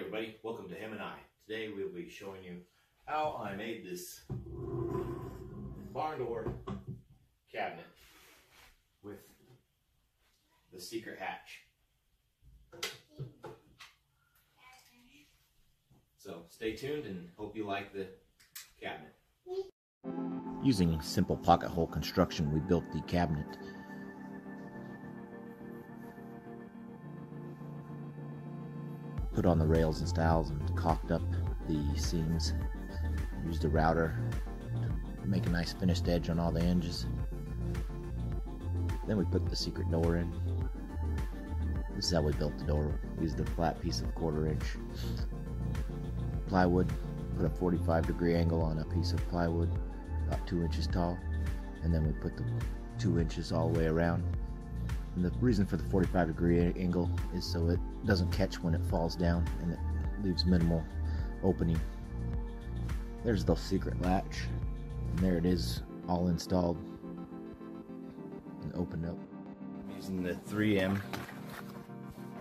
everybody, welcome to Him and I. Today we'll be showing you how I made this barn door cabinet with the secret hatch. So stay tuned and hope you like the cabinet. Using simple pocket hole construction, we built the cabinet. Put on the rails and stiles and caulked up the seams. Used a router to make a nice finished edge on all the hinges. Then we put the secret door in. This is how we built the door. We used a flat piece of 1/4 inch plywood. Put a 45-degree angle on a piece of plywood about 2 inches tall, and then we put the 2 inches all the way around. And the reason for the 45-degree angle is so it doesn't catch when it falls down, and it leaves minimal opening. There's the secret latch, and there it is, all installed and opened up. I'm using the 3M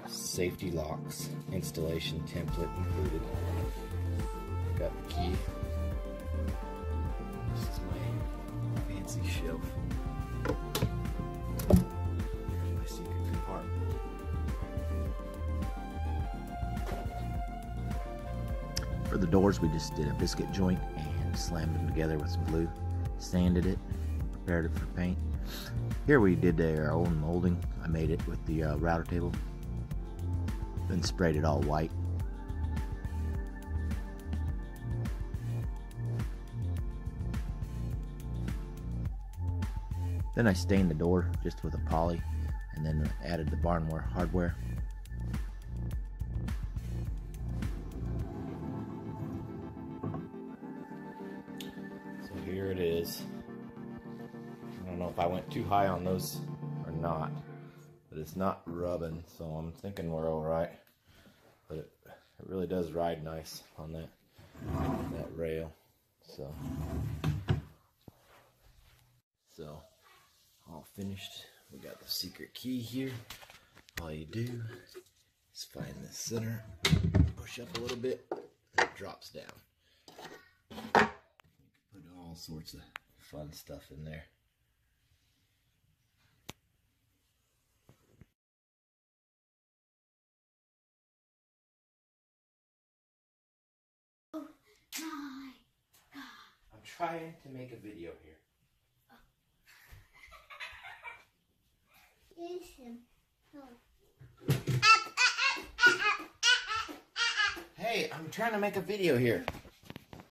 safety locks, installation template included. Got the key. This is my fancy shelf. My secret compartment. For the doors, we just did a biscuit joint and slammed them together with some glue. Sanded it, prepared it for paint. Here we did our own molding. I made it with the router table. Then sprayed it all white. Then I stained the door just with a poly, and then added the barnware hardware. So here it is. I don't know if I went too high on those or not, but it's not rubbing, so I'm thinking we're all right. But it really does ride nice on that rail. So all finished. We got the secret key here. All you do is find the center, push up a little bit, and it drops down. Put all sorts of fun stuff in there. Oh my God. I'm trying to make a video here. Hey, I'm trying to make a video here.